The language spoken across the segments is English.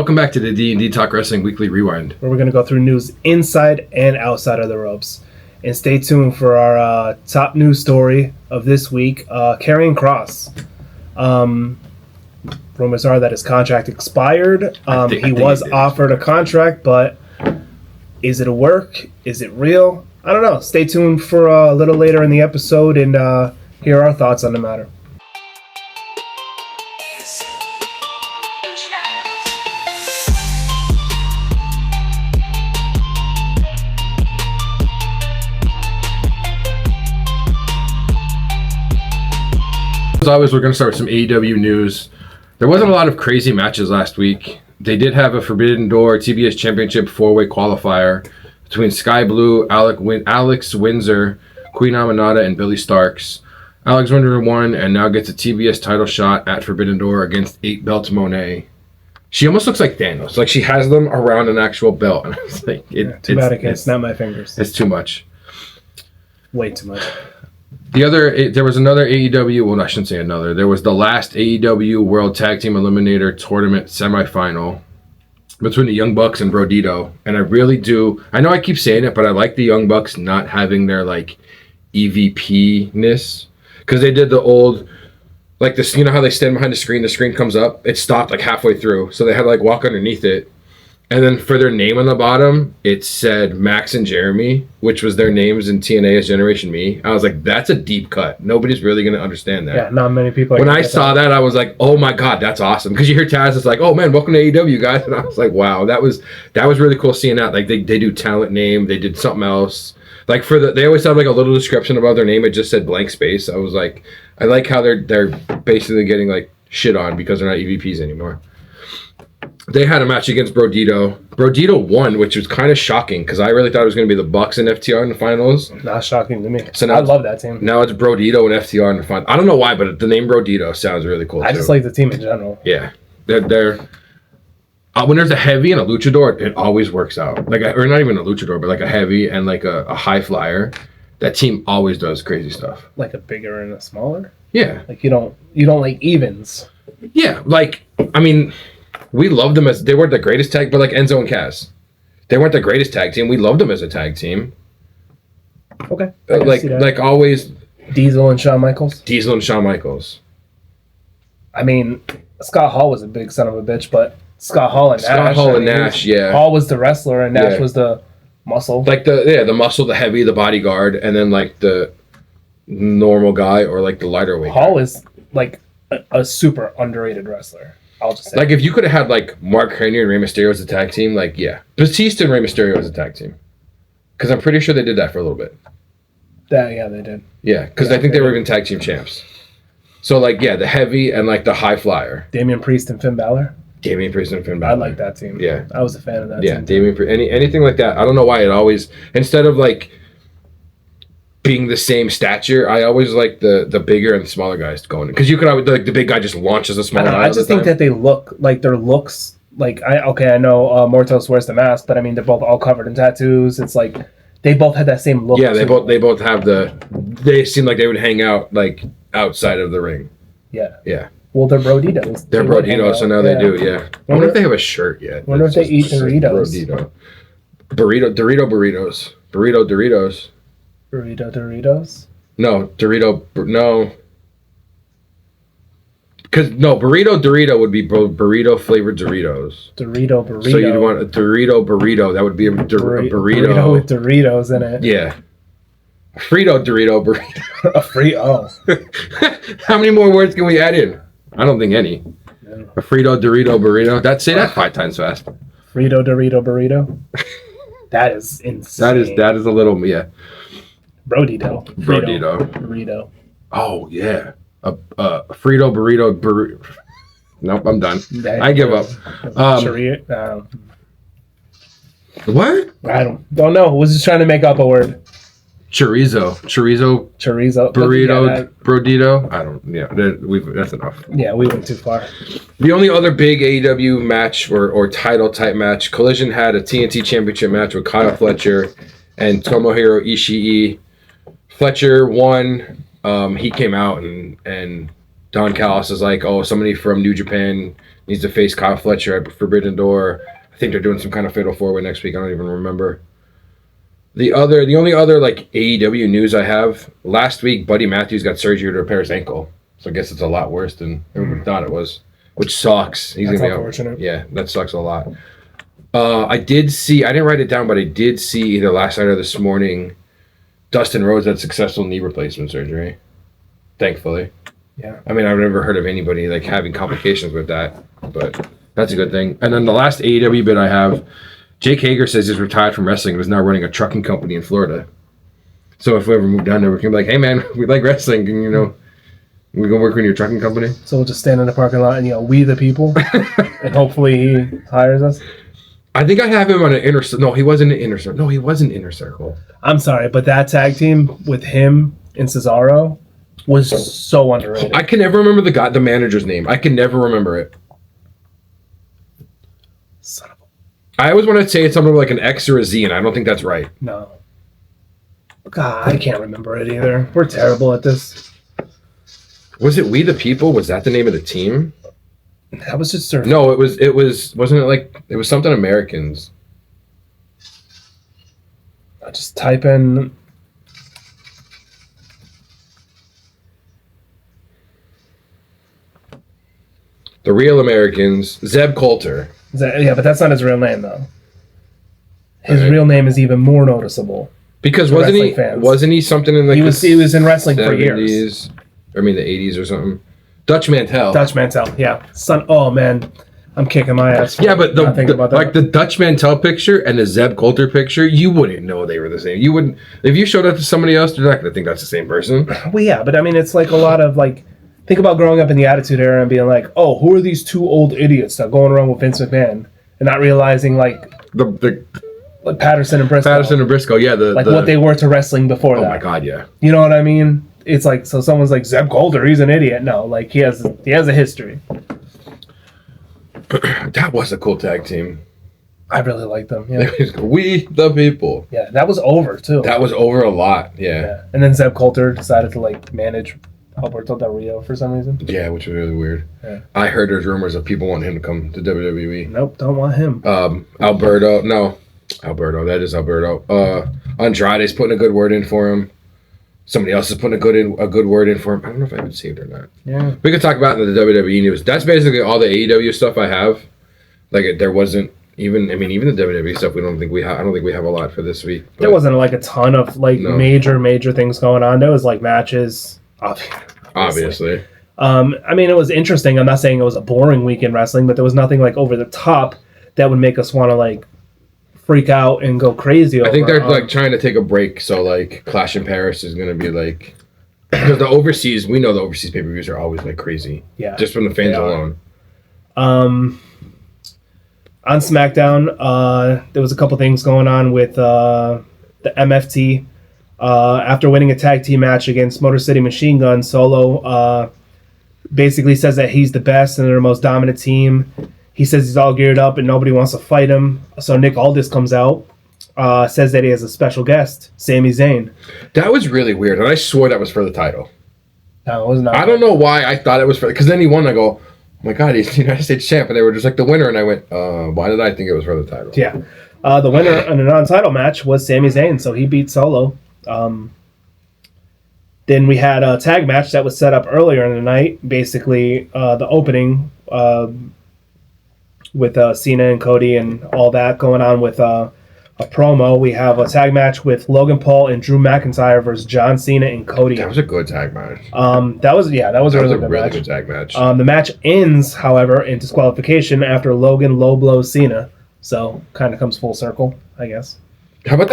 Welcome back to the D&D Talk Wrestling Weekly Rewind, where we're going to go through news inside and outside of the ropes. And stay tuned for our top news story of this week, carrying Kross. Rumors are that his contract expired. He was offered a contract, but is it a work? Is it real? I don't know. Stay tuned for a little later in the episode and hear our thoughts on the matter. As always, we're going to start with some AEW news. There wasn't a lot of crazy matches last week. They did have a Forbidden Door TBS Championship 4-way qualifier between Sky Blue, Alex Windsor, Queen Aminata, and Billy Starks. Alex Windsor won and now gets a TBS title shot at Forbidden Door against 8-belt Monet. She almost looks like Thanos. Like she has them around an actual belt. And it's like, too bad I can't snap my fingers. It's too much. Way too much. There was another AEW, well, I shouldn't say another. There was the last AEW World Tag Team Eliminator Tournament semifinal between the Young Bucks and Brodito. And I really do, I know I keep saying it, but I like the Young Bucks not having their, like, EVP-ness. Because they did the old, like, this, you know how they stand behind the screen comes up? It stopped, like, halfway through. So they had to, like, walk underneath it. And then for their name on the bottom, it said Max and Jeremy, which was their names in TNA as Generation Me. I was like, that's a deep cut. Nobody's really going to understand that. Yeah, not many people. When I saw that, I was like, oh my God, that's awesome. Because you hear Taz, it's like, oh man, welcome to AEW, guys. And I was like, wow, that was really cool seeing that. Like they do talent name, they did something else. Like they always have like a little description above their name. It just said blank space. I was like, I like how they're basically getting like shit on because they're not EVPs anymore. They had a match against Brodito. Brodito won, which was kind of shocking because I really thought it was going to be the Bucks and FTR in the finals. Not shocking to me. So now I love that team. Now it's Brodito and FTR in the final. I don't know why, but the name Brodito sounds really cool. I just like the team in general. Yeah, they're when there's a heavy and a luchador, it always works out. Like, or not even a luchador, but like a heavy and like a high flyer. That team always does crazy stuff. Like a bigger and a smaller. Yeah. Like you don't like evens. Yeah, like I mean. We loved them as they weren't the greatest tag, but like Enzo and Cass, they weren't the greatest tag team. We loved them as a tag team. Okay, like always. Diesel and Shawn Michaels. I mean, Scott Hall was a big son of a bitch, but Scott Hall and Nash. Yeah. Hall was the wrestler and Nash was the muscle. Like the muscle, the heavy, the bodyguard, and then like the normal guy or like the lighter weight. Hall is like a super underrated wrestler. I'll just say. Like, if you could have had, like, Mark Henry and Rey Mysterio as a tag team, like, yeah. Batista and Rey Mysterio as a tag team. Because I'm pretty sure they did that for a little bit. Yeah, they did. Yeah, because I think they were even tag team champs. So, like, yeah, the heavy and, like, the high flyer. Damian Priest and Finn Balor? Damian Priest and Finn Balor. I like that team. Yeah. I was a fan of that team. Yeah, Damian Priest. Anything like that. I don't know why it always... Instead of, like... being the same stature, I always like the bigger and smaller guys going because you could always like the big guy just launches a small guy. I just think that they look like their looks like I know Mortos wears the mask, but I mean they're both all covered in tattoos. It's like they both had that same look. Yeah, they both have they seem like they would hang out like outside of the ring. Yeah. Well, they're Broditos. They're Broditos, so now they do. Yeah. I wonder if they have a shirt yet. Wonder if they eat Doritos. Burrito Doritos. Burrito Doritos? No, no. Because, no, Burrito Dorito would be burrito flavored Doritos. Dorito burrito. So you'd want a Dorito burrito. That would be a burrito. Burrito with Doritos in it. Yeah. A Frito Dorito burrito. A Frito. How many more words can we add in? I don't think any. No. A Frito Dorito burrito. Say that 5 times fast. Frito Dorito burrito? That is insane. That is a little, yeah. Brodito. Burrito. Oh, yeah. A Frito burrito. Nope, I'm done. I give up. What? I don't know. Was just trying to make up a word. Chorizo, burrito, Brodito. I don't. Yeah, that's enough. Yeah, we went too far. The only other big AEW match or title type match, Collision had a TNT Championship match with Kyle Fletcher and Tomohiro Ishii. Fletcher won. He came out and Don Callis is like, oh, somebody from New Japan needs to face Kyle Fletcher at Forbidden Door. I think they're doing some kind of fatal 4-way next week. I don't even remember. The only other like AEW news I have, last week Buddy Matthews got surgery to repair his ankle. So I guess it's a lot worse than everyone thought it was, which sucks. He's That's gonna be unfortunate. Yeah, that sucks a lot. I didn't write it down, but I did see either last night or this morning Dustin Rhodes had successful knee replacement surgery. Thankfully. Yeah. I mean, I've never heard of anybody like having complications with that, but that's a good thing. And then the last AEW bit I have, Jake Hager says he's retired from wrestling and is now running a trucking company in Florida. So if we ever move down there, we can be like, hey man, we like wrestling, and we go work in your trucking company. So we'll just stand in the parking lot and we the people, and hopefully he hires us. I think I have him on an inner. No, he wasn't an inner circle. No, he was an inner circle. I'm sorry, but that tag team with him and Cesaro was so underrated. I can never remember the manager's name. I can never remember it. Son of a... I always want to say it's something like an X or a Z, and I don't think that's right. No. God, I can't remember it either. We're terrible at this. Was it We the People? Was that the name of the team? That was just surfing. No, wasn't it like, it was something Americans. I just type in... The Real Americans, Zeb Coulter. Yeah, but that's not his real name, though. His Right. real name is even more noticeable. Because For wasn't wrestling fans. he something in like He was in wrestling for years. 70s, I mean the 80s or something. Dutch Mantel. Dutch Mantel, yeah. Oh man, I'm kicking my ass. Yeah, but not thinking about that. like the Dutch Mantel picture and the Zeb Coulter picture, you wouldn't know they were the same. You wouldn't, if you showed up to somebody else, they're not going to think that's the same person. Well, yeah, but I mean, it's like a lot of like, think about growing up in the Attitude Era and being like, oh, who are these two old idiots that are going around with Vince McMahon, and not realizing like like Patterson and Briscoe. Yeah, what they were to wrestling before that. Oh my god, yeah. You know what I mean? It's like, so someone's like, Zeb Coulter, he's an idiot. No, like he has a history. That was a cool tag team. I really like them. Yeah. We the People. Yeah, that was over too. That was over a lot. Yeah. And then Zeb Coulter decided to like manage Alberto Del Rio for some reason. Yeah, which was really weird. Yeah. I heard there's rumors of people wanting him to come to WWE. Nope, don't want him. Alberto. That is Alberto. Andrade's putting a good word in for him. Somebody else is putting a good word in for him. I don't know if I have it saved or not. Yeah. We could talk about it in the WWE news. That's basically all the AEW stuff I have. Like there wasn't even the WWE stuff. I don't think we have a lot for this week. There wasn't like a ton of like major things going on. There was like matches. Obviously. I mean, it was interesting. I'm not saying it was a boring week in wrestling, but there was nothing like over the top that would make us want to like freak out and go crazy over. I think they're like trying to take a break, so like Clash in Paris is going to be like, because we know the overseas pay-per-views are always like crazy. Yeah. Just from the fans alone. On SmackDown, there was a couple things going on with the MFT. After winning a tag team match against Motor City Machine Gun, Solo basically says that he's the best and they're the most dominant team. He says he's all geared up and nobody wants to fight him. So Nick Aldis comes out, says that he has a special guest, Sami Zayn. That was really weird, and I swore that was for the title. No, it was not. I don't know why I thought it was for, because then he won. I go, oh my god, he's the United States champ, and they were just like the winner, and I went, why did I think it was for the title? Yeah, the winner in a non-title match was Sami Zayn, so he beat Solo. Then we had a tag match that was set up earlier in the night. Basically, the opening with Cena and Cody and all that going on with a promo. We have a tag match with Logan Paul and Drew McIntyre versus John Cena and Cody. That was a good tag match. That was a really good tag match. The match ends, however, in disqualification after Logan low blows Cena. So kind of comes full circle, I guess. How about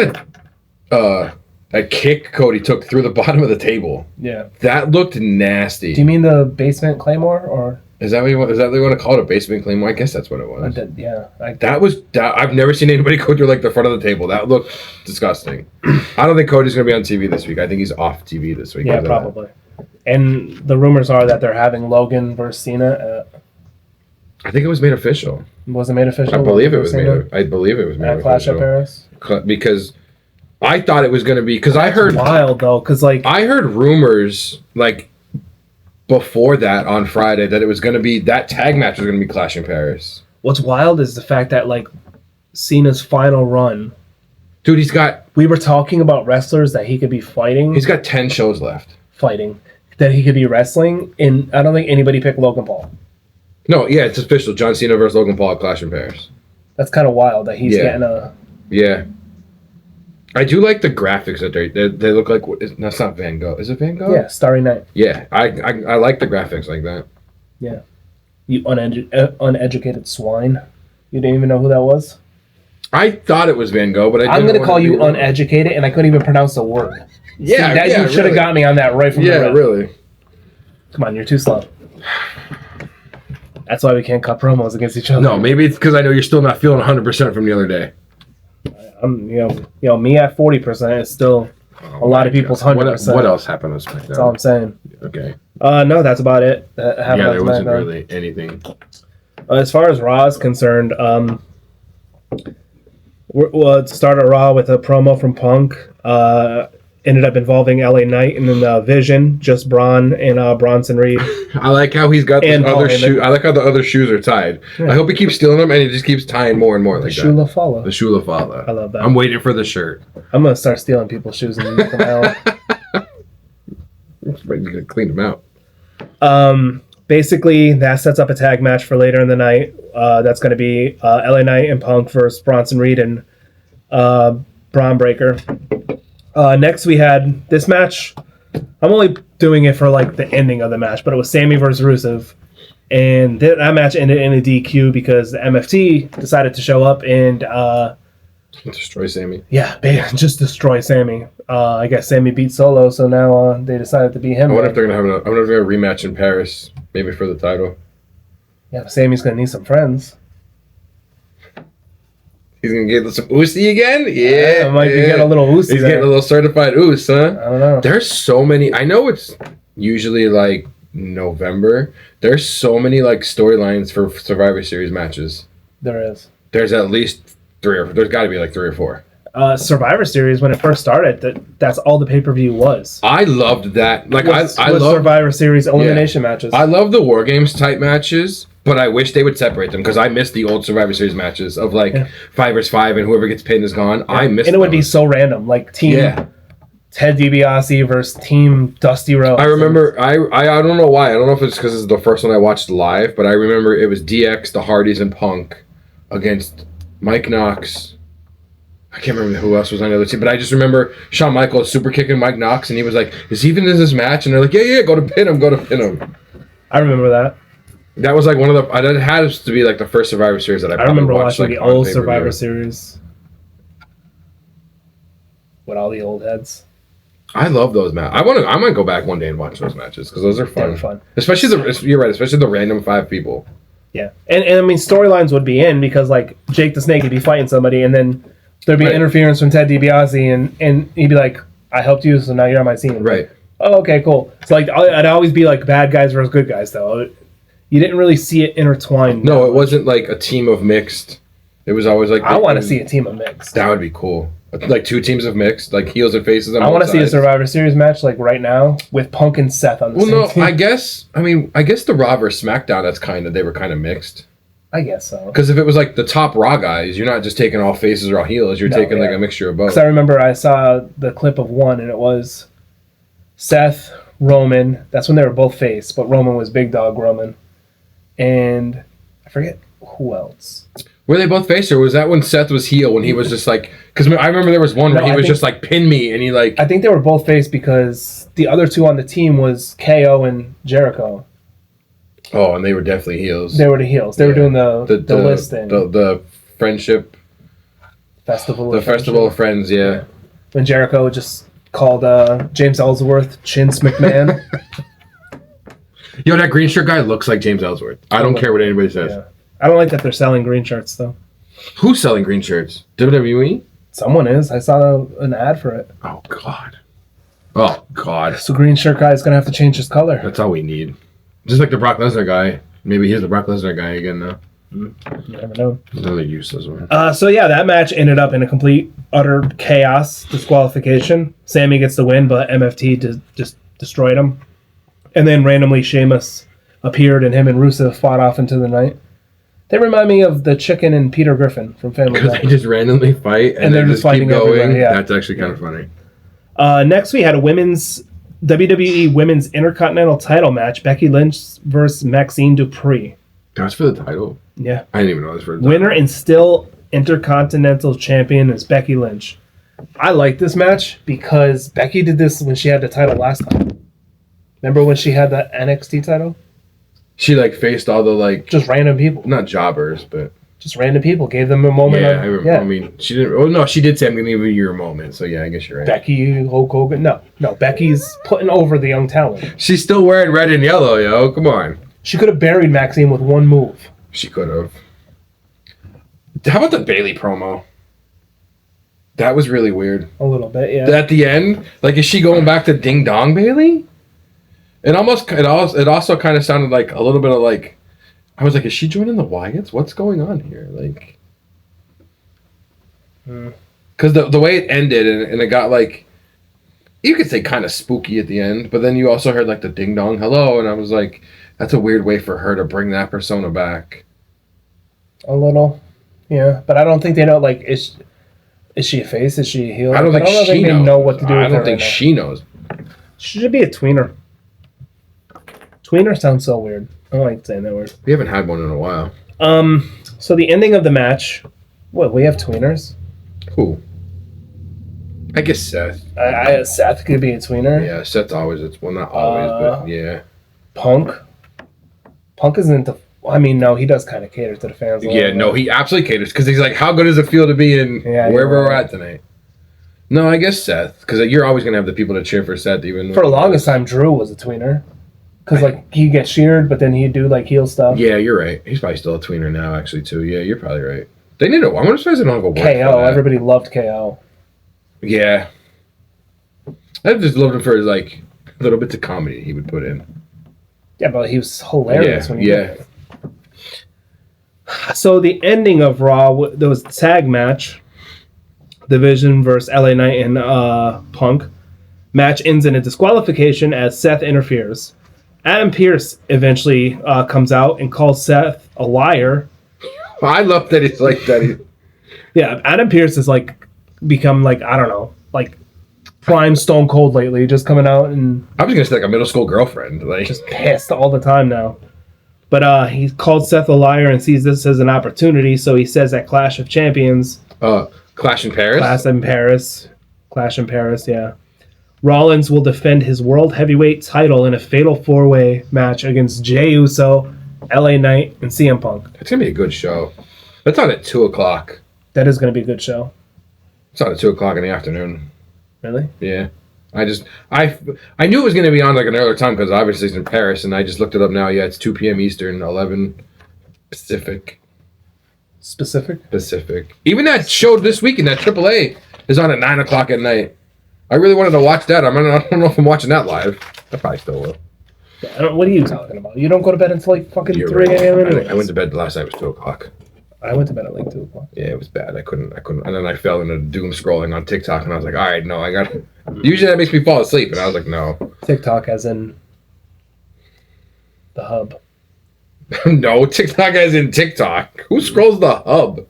that kick Cody took through the bottom of the table? Yeah. That looked nasty. Do you mean the basement claymore, or is that what you want to call it, a basement claymore? I guess that's what it was. I've never seen anybody go through like the front of the table. That looked disgusting. I don't think Cody's going to be on TV this week. I think he's off TV this week. Yeah, probably. And the rumors are that they're having Logan versus Cena. I think it was made official. Was it made official? I believe it was made official. At Clash at Paris? Because I thought it was going to be, because I heard wild though, because like I heard rumors like before that on Friday that it was going to be that tag match was going to be Clash in Paris. What's wild is the fact that like Cena's final run, dude, he's got. We were talking about wrestlers that he could be fighting. He's got 10 shows left. Fighting that he could be wrestling, and I don't think anybody picked Logan Paul. No, yeah, it's official. John Cena versus Logan Paul at Clash in Paris. That's kind of wild that he's getting a. Yeah. I do like the graphics that they look like. That's not Van Gogh. Is it Van Gogh? Yeah, Starry Night. Yeah, I like the graphics like that. Yeah. You uneducated swine. You didn't even know who that was? I thought it was Van Gogh, but I'm going to call you uneducated, and I couldn't even pronounce the word. Yeah, See, you should have got me on that right from the rip. Really. Come on, you're too slow. That's why we can't cut promos against each other. No, maybe it's because I know you're still not feeling 100% from the other day. I'm, me at 40% is still a lot of people's 100%. What else happened on SmackDown? That's all I'm saying. Okay. No, that's about it. There wasn't really anything. As far as Raw is concerned, we'll start a Raw with a promo from Punk. Ended up involving LA Knight and then Vision, just Braun and Bronson Reed. I like how he's got the other shoe. I like how the other shoes are tied. Yeah. I hope he keeps stealing them and he just keeps tying more and more like that. The Shula Fala. I love that. I'm waiting for the shirt. I'm gonna start stealing people's shoes and making my own. Ready to clean them out. Basically, that sets up a tag match for later in the night. That's going to be LA Knight and Punk versus Bronson Reed and Braun Breaker. Next, we had this match. I'm only doing it for like the ending of the match, but it was Sammy versus Rusev. And that match ended in a DQ because the MFT decided to show up and destroy Sammy. Yeah, just destroy Sammy. I guess Sammy beat Solo, so now they decided to beat him. I wonder if they're gonna have a rematch in Paris, maybe for the title. Yeah, but Sammy's gonna need some friends. He's gonna get some Uzi again. Yeah, might be getting a little Uzi. He's getting a little certified Uzi, huh? I don't know. There's so many. I know it's usually like November. There's so many like storylines for Survivor Series matches. There is. There's at least there's got to be like 3 or 4. Survivor Series, when it first started, that's all the pay-per-view was. I loved that. Like I love Survivor Series elimination matches. I love the War Games type matches, but I wish they would separate them because I miss the old Survivor Series matches of like 5 versus 5 and whoever gets pinned is gone. Yeah. I miss. And it would be so random, like team Ted DiBiase versus Team Dusty Rhodes. I remember. I don't know why. I don't know if it's because it's the first one I watched live, but I remember it was DX, the Hardys, and Punk against Mike Knox. I can't remember who else was on the other team, but I just remember Shawn Michaels super kicking Mike Knox, and he was like, "Is he even in this match?" And they're like, "Yeah, go to pin him." I remember that. That was like one of the. That had to be like the first Survivor Series that I remember watched, watching the old Survivor Series with all the old heads. I love those matches. I might go back one day and watch those matches because those are fun. They're fun. Especially you're right. Especially the random 5 people. Yeah, and I mean storylines would be in because like Jake the Snake would be fighting somebody and then there'd be interference from Ted DiBiase and he'd be like, "I helped you, so now you're on my team." Right. Oh, okay, cool. So like I'd always be like bad guys versus good guys though. You didn't really see it intertwined. No, it wasn't like a team of mixed. It was always like I want to see a team of mixed. That would be cool. Like 2 teams of mixed, like heels and faces. I want to see a Survivor Series match like right now with Punk and Seth on the same team. I guess the Raw versus SmackDown, they were kind of mixed. I guess so. Because if it was like the top Raw guys, you're not just taking all faces or all heels. You're taking like a mixture of both. Because I remember I saw the clip of one and it was Seth, Roman. That's when they were both face, but Roman was Big Dog Roman. And I forget who else. Were they both face, or was that when Seth was heel, when he was just like... Because I remember there was one where he was just like, pin me, and he like... I think they were both face because the other 2 on the team was KO and Jericho. Oh, and they were definitely heels. They were the heels. They were doing the list thing. The friendship... Festival of Friends, yeah. When Jericho just called James Ellsworth Chince McMahon. Yo, that green shirt guy looks like James Ellsworth. I don't care what anybody says. Yeah. I don't like that they're selling green shirts, though. Who's selling green shirts? WWE? Someone is. I saw an ad for it. Oh, God. So green shirt guy is going to have to change his color. That's all we need. Just like the Brock Lesnar guy. Maybe he's the Brock Lesnar guy again now. You never know. Another useless one. So, yeah, that match ended up in a complete, utter chaos disqualification. Sammy gets the win, but MFT just destroyed him. And then randomly Sheamus appeared and him and Rusev fought off into the night. They remind me of the Chicken and Peter Griffin from Family Guy. Because they just randomly fight and they're just fighting keep going. everywhere, yeah. That's actually kind of funny. Next, we had a WWE Women's Intercontinental title match. Becky Lynch versus Maxine Dupree. That was for the title? Yeah. I didn't even know it was for the title. Winner and still Intercontinental Champion is Becky Lynch. I like this match because Becky did this when she had the title last time. Remember when she had the NXT title? She faced all the just random people. Not jobbers, but just random people. Gave them a moment. Yeah, I remember. Yeah. I mean, she didn't. Oh no, she did say I'm going to give you a moment. So yeah, I guess you're right. Becky, Hulk Hogan. No, Becky's putting over the young talent. She's still wearing red and yellow, yo. Come on. She could have buried Maxine with one move. She could have. How about the Bailey promo? That was really weird. A little bit, yeah. At the end, is she going back to Ding Dong Bailey? It also kind of sounded like a little bit of I was like, is she joining the Wyatts? What's going on here? Because the way it ended and it got you could say kind of spooky at the end, but then you also heard the ding dong hello, and I was like, that's a weird way for her to bring that persona back. A little, yeah, but I don't think they know. Is she a face? Is she a heel? I don't think she knows. They know what to do. I don't think she knows. She should be a tweener. Tweener sounds so weird. I don't like saying that word. We haven't had one in a while. So the ending of the match. What, we have tweeners? Who? I guess Seth. Seth could be a tweener. Yeah, Seth's always. Not always, but yeah. Punk. Punk isn't the. I mean, no, he does kind of cater to the fans. Yeah, no, he absolutely caters because he's how good does it feel to be in wherever we're at tonight? No, I guess Seth, because you're always gonna have the people to cheer for Seth, even for the longest time. Drew was a tweener. Because, he gets sheared, but then he'd do, heel stuff. Yeah, you're right. He's probably still a tweener now, actually, too. Yeah, you're probably right. They need I'm surprised they don't have a word KO. Everybody loved KO. Yeah. I just loved him for his, little bits of comedy he would put in. Yeah, but he was hilarious when he did it. So, the ending of Raw, there was a tag match. Division versus LA Knight and Punk. Match ends in a disqualification as Seth interferes. Adam Pearce eventually comes out and calls Seth a liar. I love that it's like that. Yeah, Adam Pearce has become I don't know, prime Stone Cold lately, just coming out and I was gonna say a middle school girlfriend, just pissed all the time now. But he called Seth a liar and sees this as an opportunity, so he says at Clash of Champions. Clash in Paris. Clash in Paris, yeah. Rollins will defend his World Heavyweight title in a fatal four-way match against Jey Uso, LA Knight, and CM Punk. It's going to be a good show. That's on at 2 o'clock. That is going to be a good show. It's on at 2 o'clock in the afternoon. Really? Yeah. I knew it was going to be on an earlier time because obviously it's in Paris, and I just looked it up now. Yeah, it's 2 p.m. Eastern, 11 Pacific. Pacific. Even that show this weekend, that AAA, is on at 9 o'clock at night. I really wanted to watch that. I don't know if I'm watching that live. I probably still will. What are you talking about? You don't go to bed until fucking You're 3 a.m. I went to bed last night. It was 2 o'clock. I went to bed at 2 o'clock. Yeah, it was bad. I couldn't. And then I fell into doom scrolling on TikTok, and I was like, all right, no, I got. Usually that makes me fall asleep, and I was like, no. TikTok as in the hub. No, TikTok as in TikTok. Who scrolls the hub?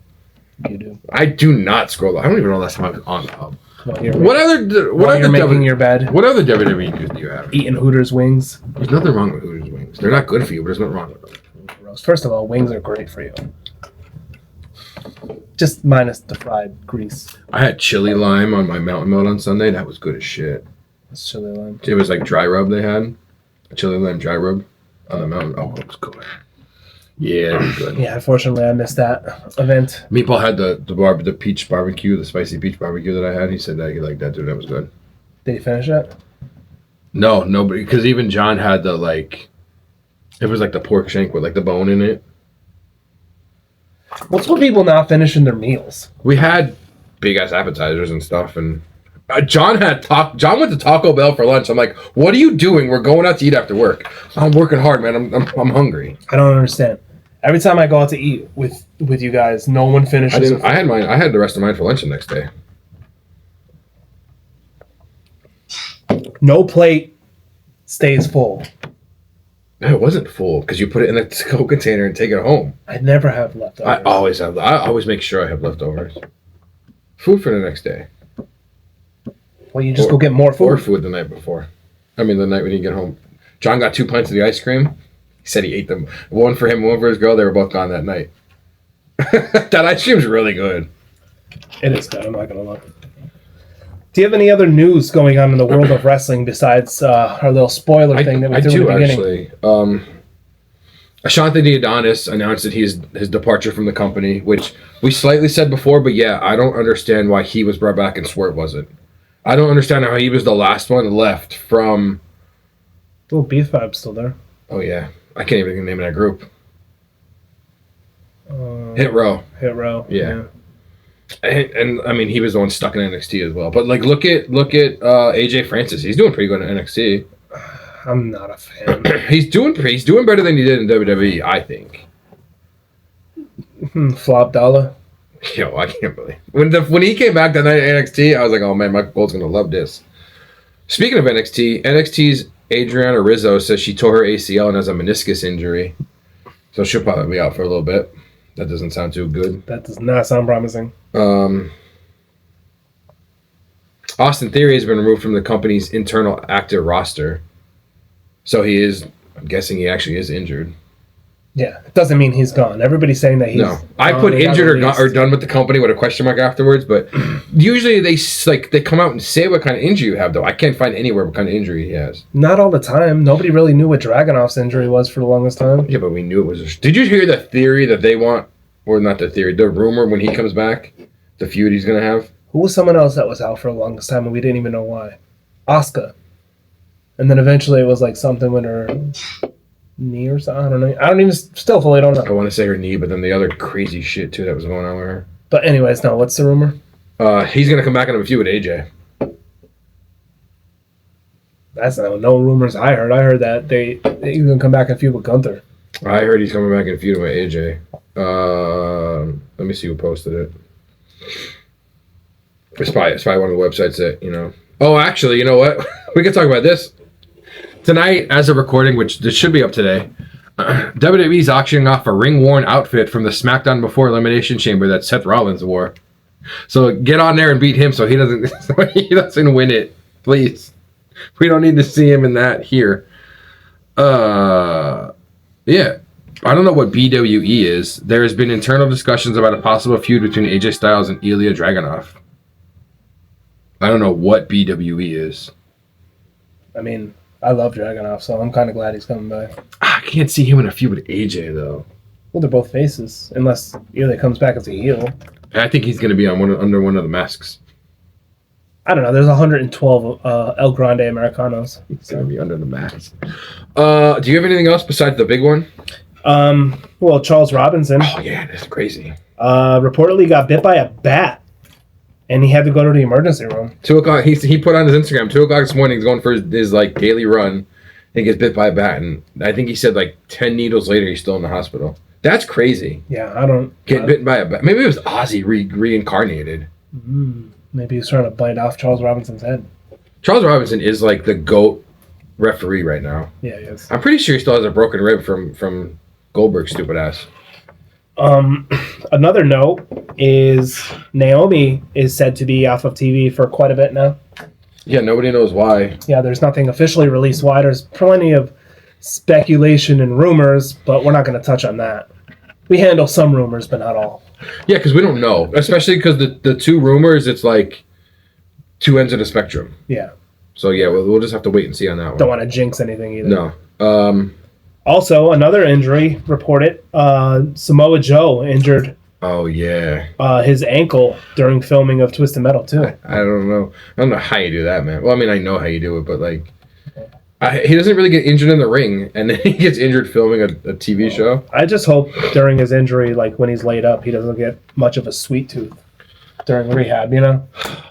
You do. I do not scroll. I don't even know last time I was on the hub. What other making your bed? What other WWE news do you have? Eating Hooters wings. There's nothing wrong with Hooters wings. They're not good for you, but there's nothing wrong with them. First of all, wings are great for you. Just minus the fried grease. I had chili lime on my mountain milk on Sunday. That was good as shit. What's chili lime? It was dry rub they had. A chili lime dry rub on the mountain. Oh, it was good. Yeah, it was good. Yeah, unfortunately, I missed that event. Meatball had the peach barbecue, the spicy peach barbecue that I had. He said that he liked that too. That was good. Did he finish it? No, nobody. Because even John had the it was the pork shank with the bone in it. What's with people not finishing their meals? We had big ass appetizers and stuff, and John went to Taco Bell for lunch. I'm like, what are you doing? We're going out to eat after work. I'm working hard, man. I'm hungry. I don't understand. Every time I go out to eat with you guys, no one finishes. I had mine. I had the rest of mine for lunch the next day. No plate stays full. No, it wasn't full because you put it in a Coke container and take it home. I never have leftovers. I always have. I always make sure I have leftovers. Food for the next day. Well, you just go get more food. Or food the night before. I mean, the night when you get home. John got 2 pints of the ice cream. He said he ate them. One for him, one for his girl. They were both gone that night. That ice cream's really good. It is good. I'm not gonna lie. Do you have any other news going on in the world of wrestling besides our little spoiler thing that we do at the beginning? Actually. Ashante the Adonis announced that his departure from the company, which we slightly said before, but yeah, I don't understand why he was brought back and Swerve wasn't. I don't understand how he was the last one left from... Oh, Beef Vibe's still there. Oh, yeah. I can't even name that group. Hit Row. Hit Row. Yeah. And I mean, he was the one stuck in NXT as well. But like, look at AJ Francis. He's doing pretty good in NXT. I'm not a fan. He's doing better than he did in WWE, I think. Flop Dollar. Yo, I can't believe when he came back that night at NXT, I was like, oh man, Michael Cole's gonna love this. Speaking of NXT's Adriana Rizzo says she tore her ACL and has a meniscus injury, so she'll probably be out for a little bit. That doesn't sound too good. That does not sound promising. Austin Theory has been removed from the company's internal active roster. So he is, I'm guessing he actually is injured. Yeah, it doesn't mean he's gone. Everybody's saying that he's No. I put injured or done with the company with a question mark afterwards, but usually they come out and say what kind of injury you have, though. I can't find anywhere what kind of injury he has. Not all the time. Nobody really knew what Dragunov's injury was for the longest time. Yeah, but we knew it was... Did you hear the theory that they want... Or not the theory, the rumor when he comes back, the feud he's going to have? Who was someone else that was out for the longest time and we didn't even know why? Asuka. And then eventually it was like something with her knee or something. I don't know. I don't even... Still fully don't know. I want to say her knee, but then the other crazy shit, too, that was going on with her. But anyways, no, what's the rumor? He's going to come back and have a feud with AJ. That's no rumors I heard. I heard that he's going to come back and feud with Gunther. I heard he's coming back and feuding with AJ. Let me see who posted it. It's probably one of the websites that, you know. Oh, actually, you know what? We can talk about this. Tonight, as of recording, which this should be up today, WWE's auctioning off a ring-worn outfit from the SmackDown Before Elimination Chamber that Seth Rollins wore. So get on there and beat him so he doesn't win it, please. We don't need to see him in that here. Yeah. I don't know what BWE is. There has been internal discussions about a possible feud between AJ Styles and Ilya Dragunov. I don't know what BWE is. I mean, I love Dragunov, so I'm kind of glad he's coming back. I can't see him in a feud with AJ, though. Well, they're both faces, unless Ilya comes back as a heel. I think he's going to be on under one of the masks. I don't know. There's 112 El Grande Americanos. He's going to be under the mask. Do you have anything else besides the big one? Well, Charles Robinson. Oh, yeah, that's crazy. Reportedly got bit by a bat, and he had to go to the emergency room. 2 o'clock. He put on his Instagram, 2 o'clock this morning, he's going for his like daily run, and he gets bit by a bat, and I think he said like 10 needles later, he's still in the hospital. That's crazy. Yeah, I don't... Get bitten by a bat. Maybe it was Ozzy reincarnated. Maybe he's trying to bite off Charles Robinson's head. Charles Robinson is like the GOAT referee right now. Yeah, he is. I'm pretty sure he still has a broken rib from Goldberg's stupid ass. Another note is Naomi is said to be off of TV for quite a bit now. Yeah, nobody knows why. Yeah, there's nothing officially released why. There's plenty of speculation and rumors, but we're not going to touch on that. We handle some rumors, but not all. Yeah, because we don't know. Especially because the two rumors, it's like two ends of the spectrum. Yeah. So yeah, we'll just have to wait and see on that one. Don't want to jinx anything either. No. Also, another injury reported. Samoa Joe injured. Oh yeah. His ankle during filming of Twisted Metal too. I don't know. I don't know how you do that, man. Well, I mean, I know how you do it, but like, he doesn't really get injured in the ring, and then he gets injured filming a TV show. I just hope during his injury, like when he's laid up, he doesn't get much of a sweet tooth during rehab. You know.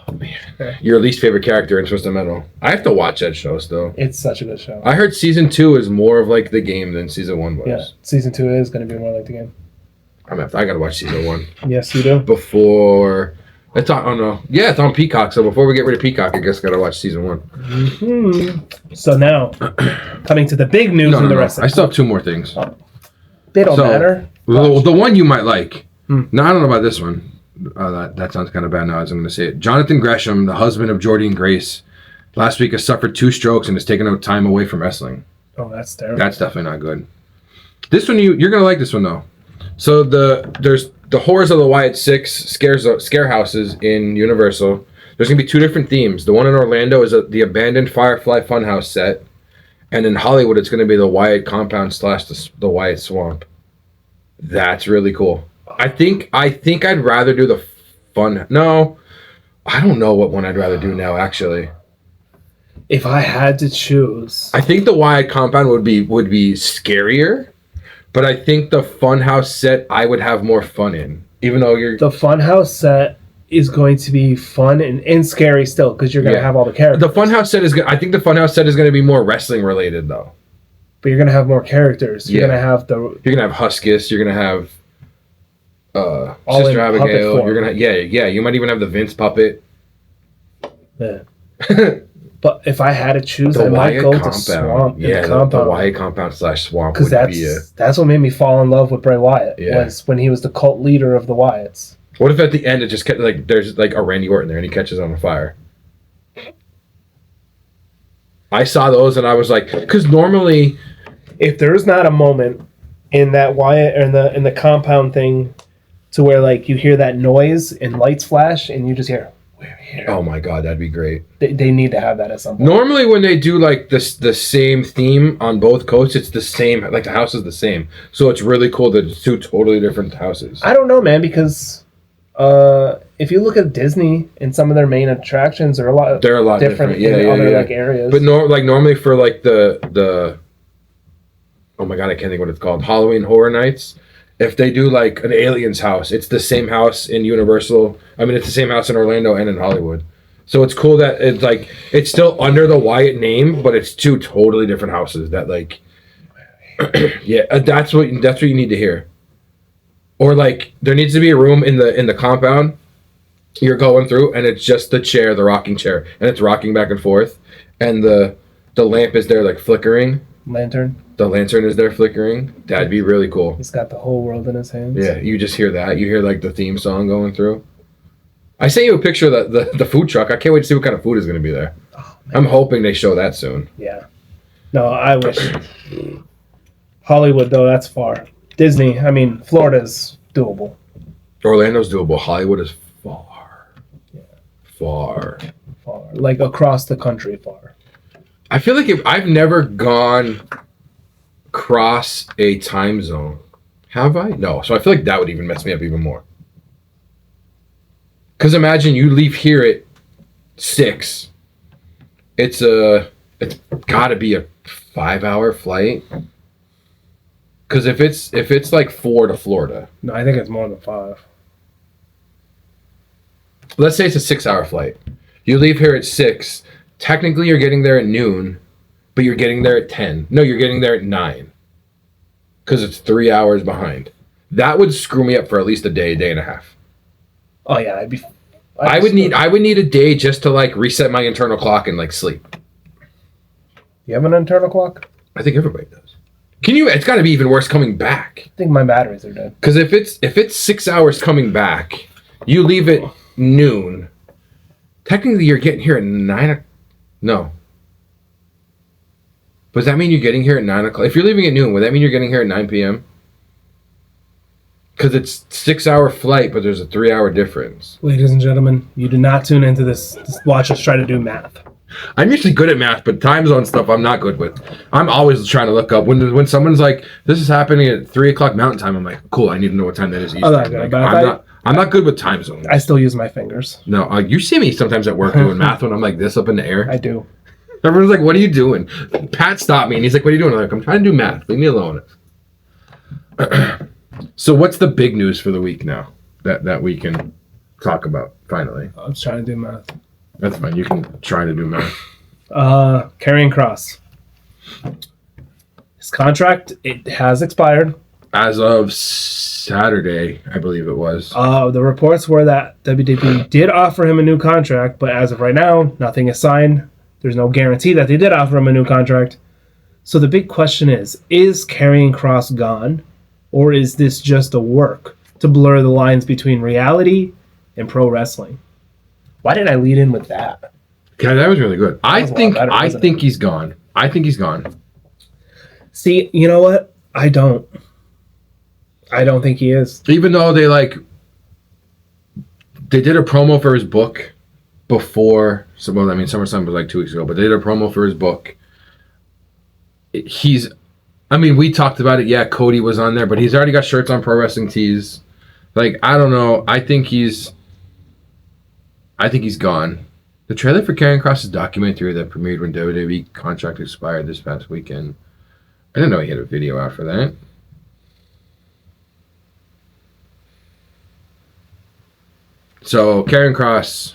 Oh man, your least favorite character in Twisted Metal. I have to watch that show still. It's such a good show. I heard season 2 is more of like the game than season 1 was. Yeah, season 2 is going to be more like the game. I gotta watch season 1. Yes, you do. Before It's on. Oh no, yeah, it's on Peacock. So before we get rid of Peacock, I guess gotta watch season 1. Mm-hmm. So now, coming to the big news and the rest. I still have 2 more things. They don't matter. The one you might like. No, I don't know about this one. That sounds kind of bad now as I'm going to say it. Jonathan Gresham, the husband of Jordy and Grace, last week has suffered 2 strokes and has taken out time away from wrestling. Oh, that's terrible. That's definitely not good. This one, you're going to like this one, though. So there's the Horrors of the Wyatt Six scare houses in Universal. There's going to be 2 different themes. The one in Orlando is the abandoned Firefly Funhouse set. And in Hollywood, it's going to be the Wyatt compound / the Wyatt Swamp. That's really cool. I think I'd rather do the fun. No, I don't know what one I'd rather do now. Actually, if I had to choose, I think the Wyatt compound would be scarier, but I think the Funhouse set I would have more fun in. Even though the Funhouse set is going to be fun and scary still because you're going to have all the characters. The Funhouse set is. I think the Funhouse set is going to be more wrestling related though. But you're going to have more characters. You're going to have You're going to have Huskus. You're going to have. Sister Abigail. You're gonna you might even have the Vince puppet. Yeah. But if I had to choose, I might go to Swamp. Yeah, the Wyatt compound / Swamp. Because that's what made me fall in love with Bray Wyatt. Was when he was the cult leader of the Wyatts. What if at the end it just kept there's a Randy Orton there and he catches on fire? I saw those and I was like, because normally, if there's not a moment in that Wyatt or in the compound thing. To where you hear that noise and lights flash and you just hear, we're here. Oh my god, that'd be great. They need to have that at some point. Normally when they do the same theme on both coasts, it's the same, the house is the same. So it's really cool that it's 2 totally different houses. I don't know, man, because if you look at Disney and some of their main attractions are a lot different in other areas. But normally for the oh my god, I can't think what it's called. Halloween Horror Nights. If they do an alien's house, it's the same house in Universal. I mean, it's the same house in Orlando and in Hollywood. So it's cool that it's still under the Wyatt name, but it's 2 totally different houses that that's what you need to hear. Or there needs to be a room in the compound you're going through, and it's just the rocking chair, and it's rocking back and forth, and the lamp is there flickering. Lantern. The lantern is there flickering. That'd be really cool. He's got the whole world in his hands. Yeah, you just hear that. You hear the theme song going through. I sent you a picture of the food truck. I can't wait to see what kind of food is going to be there. Oh, I'm hoping they show that soon. Yeah. No, I wish. Hollywood, though, that's far. Disney, I mean, Florida's doable. Orlando's doable. Hollywood is far. Yeah. Far. Across the country, far. I feel like I've never gone cross a time zone. Have I? No. So I feel like that would even mess me up even more. Because imagine you leave here at 6. It's got to be a 5-hour flight. Because if it's 4 to Florida. No, I think it's more than 5. Let's say it's a 6-hour flight. You leave here at 6. Technically, you're getting there at noon, but you're getting there at 10. No, you're getting there at 9. Because it's 3 hours behind. That would screw me up for at least a day and a half. Oh yeah, I would need a day just to reset my internal clock and sleep. You have an internal clock? I think everybody does. It's got to be even worse coming back. I think my batteries are dead. Because if it's 6 hours coming back, you leave at noon. Technically, you're getting here at 9. No. Does that mean you're getting here at 9 o'clock? If you're leaving at noon, would that mean you're getting here at 9 p.m.? Because it's 6-hour flight, but there's a 3-hour difference. Ladies and gentlemen, you do not tune into this. Just watch us try to do math. I'm usually good at math, but time zone stuff I'm not good with. I'm always trying to look up. When someone's like, this is happening at 3 o'clock Mountain Time, I'm like, cool, I need to know what time that is. I'm not good with time zones. I still use my fingers. No, you see me sometimes at work doing math when I'm like this up in the air. I do. Everyone's like, what are you doing? Pat stopped me and he's like, what are you doing? I'm like, I'm trying to do math. Leave me alone. So what's the big news for the week now that we can talk about finally? I was trying to do math. That's fine. You can try to do math. Karrion Kross. His contract, it has expired. As of Saturday, I believe it was. The reports were that WWE did offer him a new contract, but as of right now, nothing is signed. There's no guarantee that they did offer him a new contract. So the big question is Karrion Kross gone? Or is this just a work to blur the lines between reality and pro wrestling? Why did I lead in with that? Yeah, that was really good. I think he's gone. I think he's gone. See, you know what? I don't think he is. Even though they did a promo for his book before. SummerSlam was like 2 weeks ago, but they did a promo for his book. We talked about it. Yeah, Cody was on there, but he's already got shirts on Pro Wrestling Tees. Like, I don't know. I think he's gone. The trailer for Karrion Kross' documentary that premiered when WWE contract expired this past weekend. I didn't know he had a video out for that. So, Karrion Kross,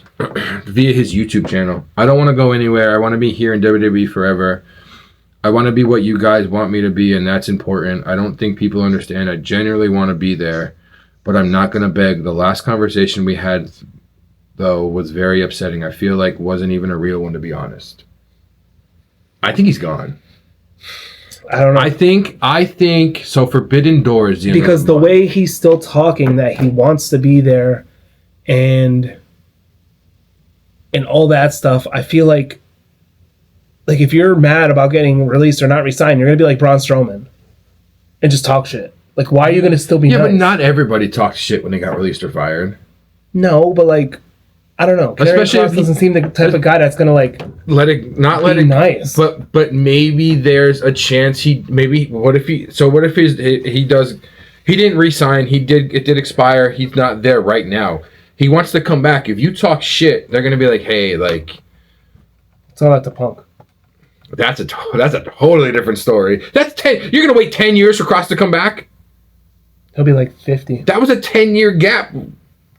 via his YouTube channel. I don't want to go anywhere. I want to be here in WWE forever. I want to be what you guys want me to be, and that's important. I don't think people understand. I genuinely want to be there, but I'm not going to beg. The last conversation we had, though, was very upsetting. I feel like wasn't even a real one, to be honest. I think he's gone. I don't know. I think so. Forbidden Doors. Because the way he's still talking that he wants to be there and all that stuff, I feel like if you're mad about getting released or not re-signed, you're going to be like Braun Strowman and just talk shit. Like, why are you going to still be nice? But not everybody talks shit when they got released or fired. No, but I don't know. Especially Kross doesn't seem the type of guy that's going to let it nice. But maybe there's a chance he didn't re-sign, it did expire, he's not there right now. He wants to come back. If you talk shit, they're going to be like, hey, it's all at the Punk. That's a totally different story. That's 10. You're gonna wait 10 years for Kross to come back? He'll be like 50. That was a 10-year gap,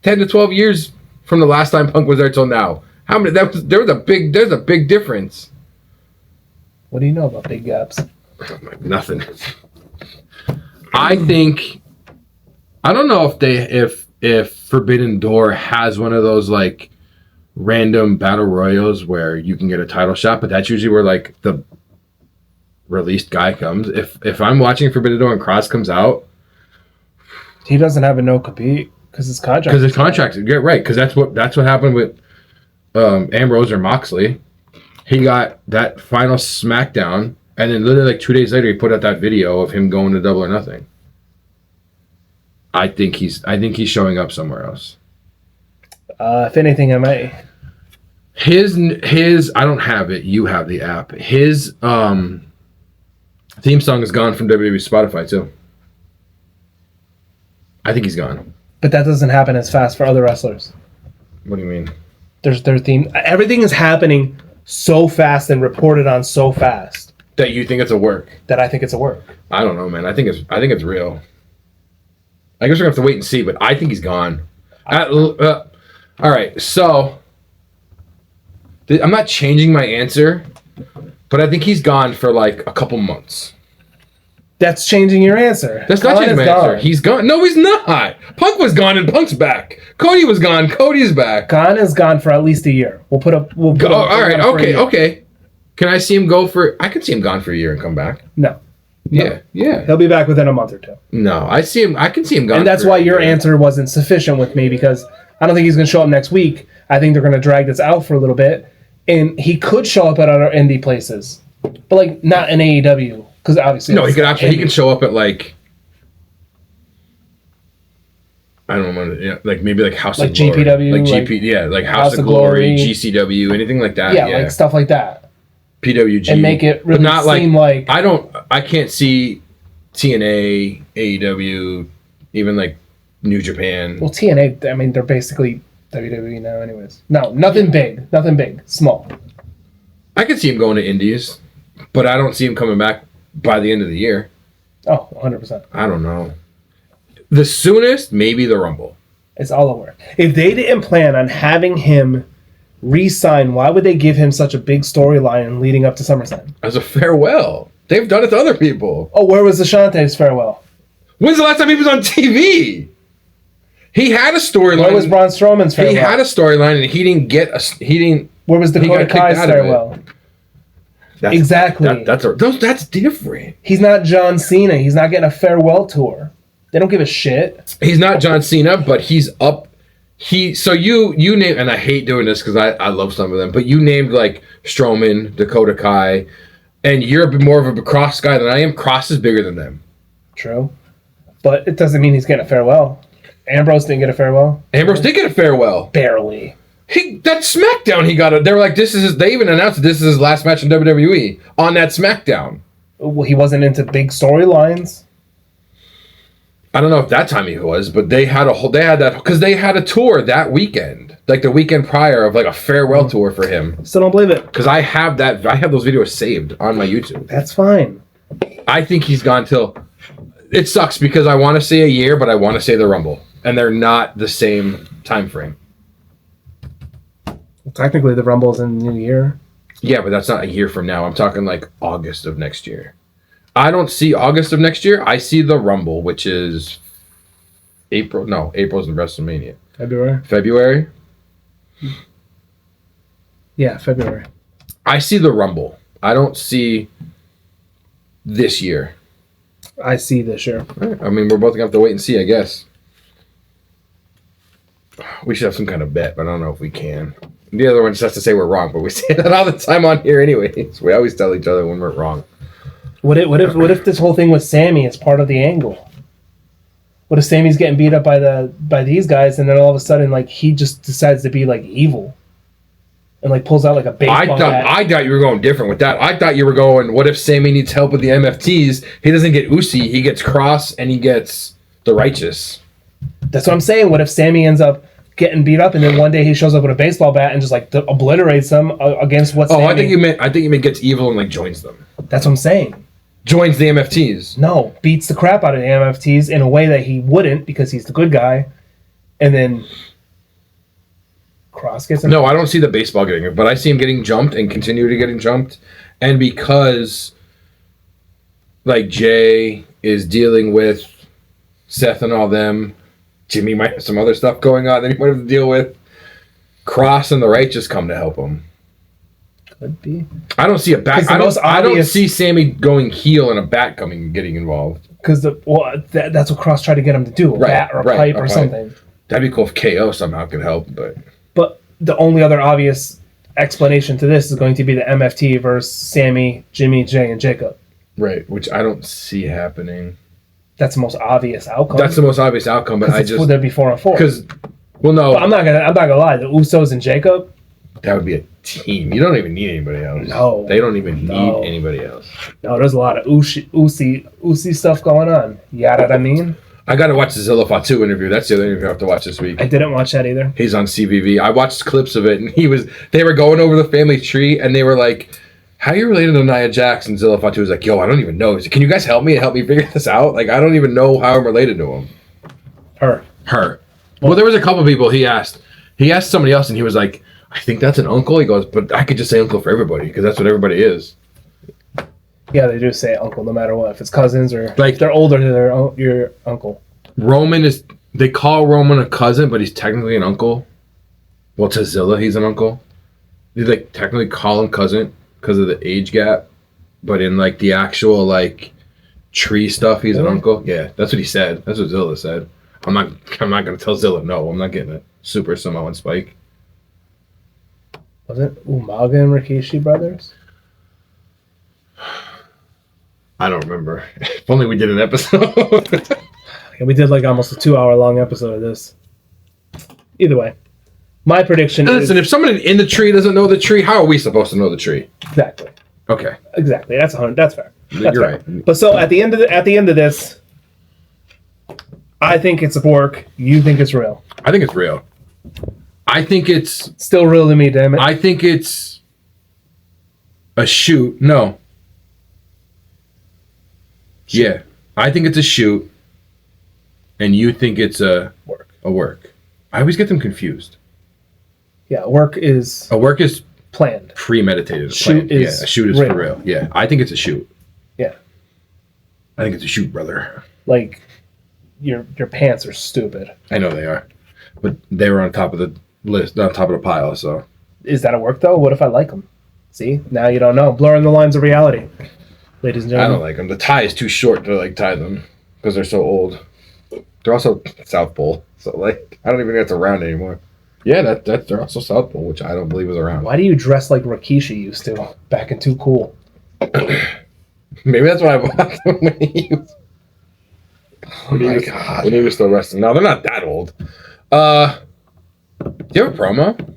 10 to 12 years from the last time Punk was there till now. How many? There's a big difference. What do you know about big gaps? Nothing. I don't know if Forbidden Door has one of those random battle royals where you can get a title shot, but that's usually where the released guy comes. If I'm watching Forbidden Door and Kross comes out, he doesn't have a no compete because his contract. Because his contract, yeah, right? Because that's what happened with Ambrose or Moxley. He got that final SmackDown, and then literally 2 days later, he put out that video of him going to Double or Nothing. I think he's showing up somewhere else. If anything, I might. His I don't have it. You have the app. His theme song is gone from WWE Spotify too. I think he's gone. But that doesn't happen as fast for other wrestlers. What do you mean? There's their theme. Everything is happening so fast and reported on so fast. That you think it's a work? That I think it's a work. I don't know, man. I think it's real. I guess we're gonna have to wait and see, but I think he's gone. All right, so I'm not changing my answer, but I think he's gone for a couple months. That's changing your answer. That's not changing my answer. He's gone. No, he's not. Punk was gone and Punk's back. Cody was gone. Cody's back. Gone is gone for at least a year. All right. Okay. Can I see him go for? I could see him gone for a year and come back. No. Yeah. He'll be back within a month or two. No, I can see him gone. And that's why your answer wasn't sufficient with me, because I don't think he's going to show up next week. I think they're going to drag this out for a little bit, and he could show up at other indie places, but not in AEW, because obviously no, he can show up at I don't know, maybe House of Glory, GPW, House of Glory, GCW, anything like that. Yeah, stuff like that. PWG, and make it really seem I can't see TNA, AEW, even New Japan. Well, TNA, I mean, they're basically WWE now, anyways. No, nothing big, small. I could see him going to Indies, but I don't see him coming back by the end of the year. Oh, 100%. I don't know. The soonest, maybe the Rumble. It's all over. If they didn't plan on having him re-sign, why would they give him such a big storyline leading up to SummerSlam? As a farewell. They've done it to other people. Oh, where was Ashante's farewell? When's the last time he was on TV? He had a storyline. Where was Braun Strowman's farewell? He had a storyline, and he didn't get a. He didn't. Where was Dakota Kai's farewell? Exactly. That's different. He's not John Cena. He's not getting a farewell tour. They don't give a shit. He's not John Cena, but he's up. So you name, and I hate doing this because I love some of them, but you named like Strowman, Dakota Kai, and you're more of a Kross guy than I am. Kross is bigger than them. True, but it doesn't mean he's getting a farewell. Ambrose didn't get a farewell. Ambrose did get a farewell. Barely. That SmackDown he got it. They were like, this is his, they even announced that this is his last match in WWE on that SmackDown. Well, he wasn't into big storylines. I don't know if that time he was, but they had because they had a tour that weekend, like the weekend prior of like a farewell tour for him. Still don't believe it. Because I have those videos saved on my YouTube. That's fine. I think he's gone till. It sucks because I want to say a year, but I want to say the Rumble, and they're not the same time frame. Well, technically, the Rumble's in the new year. Yeah, but that's not a year from now. I'm talking like August of next year. I don't see August of next year. I see the Rumble, which is April. No, April's in WrestleMania. February? Yeah, February. I see the Rumble. I don't see this year. I see this year. Right. I mean, we're both going to have to wait and see, I guess. We should have some kind of bet, but I don't know if we can. The other one just has to say we're wrong, but we say that all the time on here anyways. We always tell each other when we're wrong. What if this whole thing with Sammy is part of the angle? What if Sammy's getting beat up by these guys, and then all of a sudden, like, he just decides to be like evil, and like pulls out like a baseball bat? I thought you were going different with that. I thought you were going, what if Sammy needs help with the MFTs? He doesn't get Usi, he gets Kross, and he gets the Righteous. That's what I'm saying. What if Sammy ends up getting beat up, and then one day he shows up with a baseball bat and just like obliterates them against what's? I think you meant gets evil and like joins them. That's what I'm saying. Joins the MFTs. No, beats the crap out of the MFTs in a way that he wouldn't because he's the good guy, and then Kross gets him. No, I don't see the baseball getting it, but I see him getting jumped and continue to getting jumped, and because like Jay is dealing with Seth and all them, Jimmy might have some other stuff going on that he might have to deal with. Kross and the Righteous come to help him. Could be. I don't see a bat. I don't see Sammy going heel and a bat getting involved. Because that's what Kross tried to get him to do, a bat or a pipe or something. That'd be cool if KO somehow could help, but the only other obvious explanation to this is going to be the MFT versus Sammy, Jimmy, Jay, and Jacob. Right, which I don't see happening. That's the most obvious outcome. That's the most obvious outcome, but would there be 4-on-4? Because, well, no. But I'm not gonna lie. The Usos and Jacob. That would be a team. You don't even need anybody else. No, they don't even need anybody else. No, there's a lot of Usi stuff going on. You know what I mean? I got to watch the Zilla Fatu interview. That's the other interview I have to watch this week. I didn't watch that either. He's on CVV. I watched clips of it, and they were going over the family tree, and they were like, how are you related to Nia Jax? And Zilla Fatu was like, yo, I don't even know. He's like, can you guys help me figure this out? Like, I don't even know how I'm related to him. Her. Well, there was a couple people he asked. He asked somebody else, and he was like, I think that's an uncle. He goes, but I could just say uncle for everybody, because that's what everybody is. Yeah, they do say uncle no matter what. If it's cousins or like they're older than your uncle. They call Roman a cousin, but he's technically an uncle. Well, to Zilla, he's an uncle. They like technically call him cousin because of the age gap, but in like the actual like tree stuff, he's an uncle. Yeah, that's what he said. That's what Zilla said. I'm not gonna tell Zilla no. I'm not getting it. Super Samoan Spike. Was it Umaga and Rikishi brothers? I don't remember. If only we did an episode. Yeah, we did like almost a 2-hour-long episode of this. Either way, my prediction is... Listen, if someone in the tree doesn't know the tree, how are we supposed to know the tree? Exactly. Okay. Exactly. That's fair. That's You're fair. right. But so at the end of this, I think it's work. You think it's real. I think it's real. I think it's... Still real to me, damn it. I think it's a shoot. No. Yeah. I think it's a shoot. And you think it's a work. I always get them confused. Yeah, work is planned. Premeditated. Shoot is a shoot is real. For real. Yeah. I think it's a shoot. Yeah. I think it's a shoot, brother. Like your pants are stupid. I know they are, but they were on top of the list, on top of the pile. So is that a work though? What if I like them? See, now you don't know. Blurring the lines of reality, ladies and I gentlemen. don't like them. The tie is too short to like tie them because they're so old. They're also South Pole, so like I don't even think that's around anymore. Yeah, they're also South Pole, which I don't believe is around. Why do you dress like Rikishi used to back in Too Cool? Maybe that's why I bought them when he was. Oh my god! When he was still wrestling. No, they're not that old. Do you have a promo?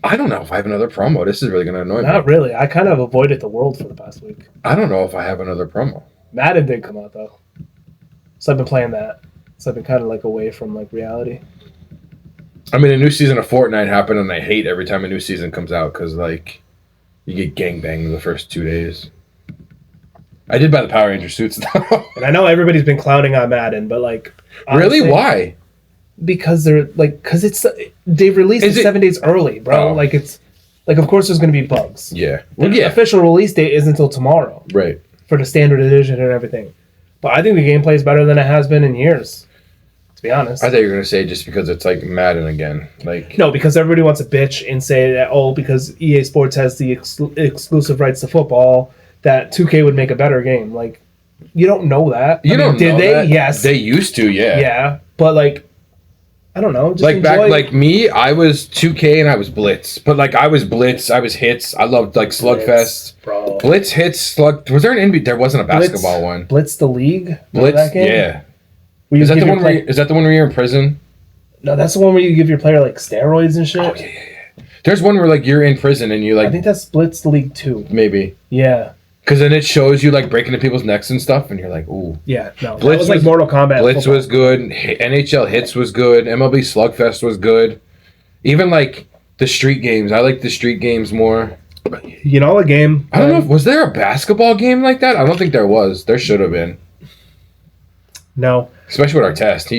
I don't know if I have another promo. This is really going to annoy me. Not really. I kind of avoided the world for the past week. I don't know if I have another promo. Madden did come out, though. So I've been playing that. So I've been kind of like away from like reality. I mean, a new season of Fortnite happened, and I hate every time a new season comes out because, like, you get gangbanged the first 2 days. I did buy the Power Ranger suits, though. And I know everybody's been clowning on Madden, but like... honestly, really? Why? Because they're like... Because they released it 7 days early, bro. Oh. Like, it's... Like, of course there's going to be bugs. Yeah. The official release date isn't until tomorrow. Right. For the standard edition and everything. But I think the gameplay is better than it has been in years. To be honest. I thought you were going to say just because it's like Madden again. Like no, because everybody wants to bitch and say that, oh, because EA Sports has the exclusive rights to football, that 2K would make a better game. Like, you don't know that. You don't know did they? that. Yes. They used to, yeah. Yeah. But, like, I don't know. Just like enjoy. back, like me, I was 2K and I was Blitz. But like I was Blitz, I was Hits. I loved like Slugfest. Bro. Blitz, Hits, Slug. Was there an NBA? There wasn't a basketball one. Blitz the League? Blitz, that game? yeah. Is that the one where is that the one where you're in prison? No, that's the one where you give your player like steroids and shit. Oh yeah. There's one where like you're in prison and you like. I think that's Blitz the League 2. Maybe. Yeah. Because then it shows you like breaking into people's necks and stuff, and you're like, ooh. Yeah, no. Blitz was like Mortal Kombat. Blitz football. was good. NHL Hits was good. MLB Slugfest was good. Even like the street games, I like the street games more. You know a game? I don't know. Was there a basketball game like that? I don't think there was. There should have been. No. Especially with our test.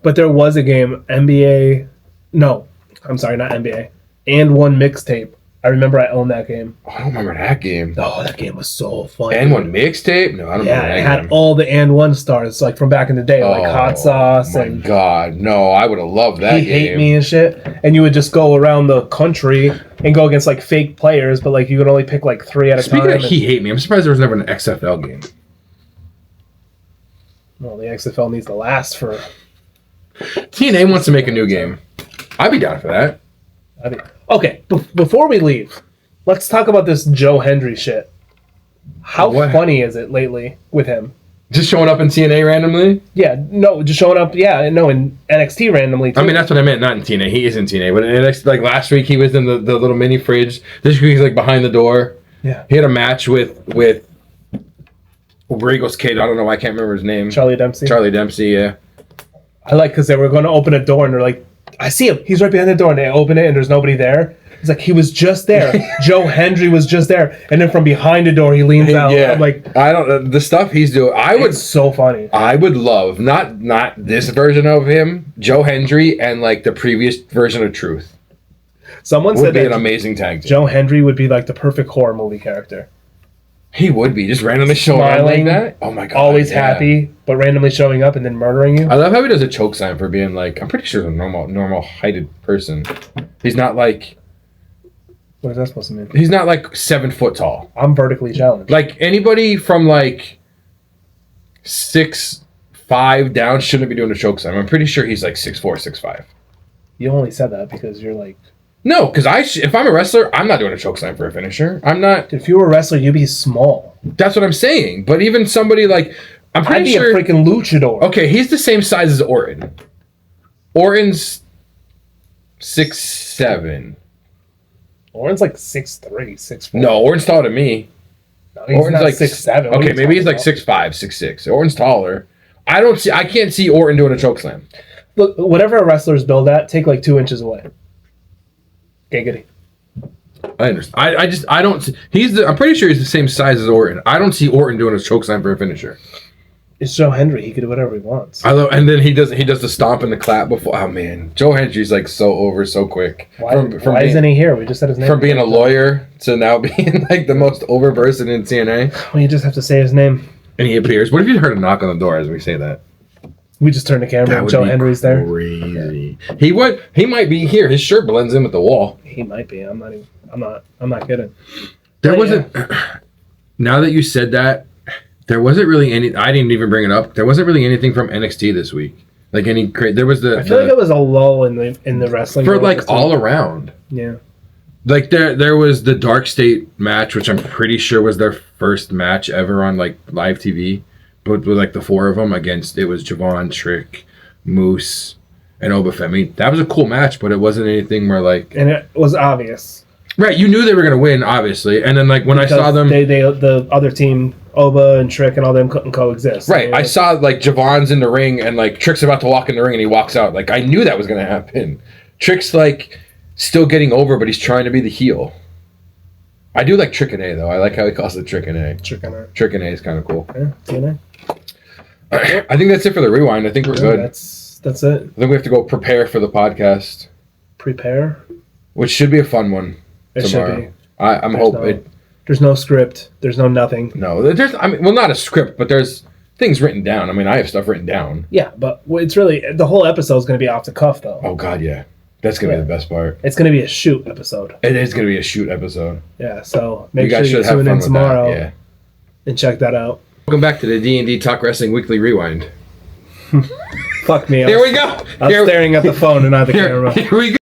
But there was a game, NBA. No, I'm sorry, not NBA. And one mixtape. I remember I owned that game. Oh, I don't remember that game. Oh, that game was so fun. And one mixtape? No, I don't remember that it had all the and one stars like from back in the day, like Hot Sauce my and God, no, I would have loved that He game. Hate Me and shit. And you would just go around the country and go against like fake players, but like you could only pick like 3 at a time. Speaking of He Hate Me, I'm surprised there was never an XFL game. Well, the XFL needs to last for. TNA wants to make a new game. I'd be down for that. Okay, before we leave, let's talk about this Joe Hendry shit. How funny is it lately with him? Just showing up in TNA randomly? Yeah, no, just showing up. Yeah, no, in NXT randomly. Too. I mean, that's what I meant. Not in TNA. He is in TNA, but in NXT, like last week, he was in the little mini fridge. This week, he's like behind the door. Yeah, he had a match with Regal's kid. I don't know. I can't remember his name. Charlie Dempsey. Charlie Dempsey. Yeah. I like because they were going to open a door and they're like, I see him. He's right behind the door, and they open it and there's nobody there. It's like he was just there. Joe Hendry was just there, and then from behind the door he leans out. Yeah, I'm like, I don't the stuff he's doing. It's so funny. I would love not this version of him, Joe Hendry, and like the previous version of Truth. Someone said would be that an amazing tag team. Joe Hendry would be like the perfect horror movie character. He would be just randomly showing up like that. Oh my God! Always happy, but randomly showing up and then murdering you. I love how he does a choke sign for being like. I'm pretty sure he's a normal heighted person. He's not like. What is that supposed to mean? He's not like 7 foot tall. I'm vertically challenged. Like anybody from like 6'5" down shouldn't be doing a choke sign. I'm pretty sure he's like 6'4", 6'5". You only said that because you're like. No, because if I'm a wrestler, I'm not doing a choke sign for a finisher. I'm not. If you were a wrestler, you'd be small. That's what I'm saying. But even somebody like, I'm pretty sure. I'd be a freaking luchador. Okay, he's the same size as Orton. Orton's 6'7". Orton's like 6'3", 6'4". No, Orton's taller than me. No, he's Orton's not like 6'7". Okay, maybe he's like 6'5", 6'6". Orton's taller. I can't see Orton doing a choke slam. Look, whatever a wrestler's build at, take like 2 inches away. Giggity. I understand. I don't. I'm pretty sure he's the same size as Orton. I don't see Orton doing a choke slam for a finisher. It's Joe Hendry. He can do whatever he wants. And then he does the stomp and the clap before. Oh man, Joe Hendry's like so over so quick. Why isn't he here? We just said his name. From being a lawyer to now being like the most over person in TNA. Well, you just have to say his name. And he appears. What if you heard a knock on the door as we say that? We just turn the camera That and would Joe be Henry's there. crazy. He would. He might be here. His shirt blends in with the wall. He might be. I'm not kidding. There But wasn't. Now that you said that, there wasn't really any. I didn't even bring it up. There wasn't really anything from NXT this week. Like any. There was the. I feel like it was a lull in the wrestling for world like this all week. around. Yeah. Like there was the Dark State match, which I'm pretty sure was their first match ever on like live TV, but with like the four of them against it was Javon, Trick, Moose, and Obafemi. That was a cool match, but it wasn't anything where like. And it was obvious. Right, you knew they were gonna win, obviously, and then like when Because I saw them, the other team, Oba and Trick and all them couldn't coexist. right, I saw like Javon's in the ring and like Trick's about to walk in the ring and he walks out. Like I knew that was gonna happen. Trick's like still getting over, but he's trying to be the heel. I do like Trick and A though. I like how he calls it Trick and A. Trick and A. Trick and A is kind of cool. Yeah, TNA. I think that's it for the rewind. I think we're good. That's it. I think we have to go prepare for the podcast, Prepare. which should be a fun one It tomorrow. should be. I'm hoping. There's no script. There's no nothing. No, there's. I mean, well, not a script, but there's things written down. I mean, I have stuff written down. Yeah, but it's really the whole episode is going to be off the cuff though. Oh God, yeah, that's gonna be the best part. It's going to be a shoot episode. It is gonna be a shoot episode. Yeah, so You make sure guys you should have tune fun in with tomorrow that. Yeah. and check that out. Welcome back to the D&D Talk Wrestling Weekly Rewind. Fuck me. Here we go. I'm staring at the phone and not the camera. Here we go.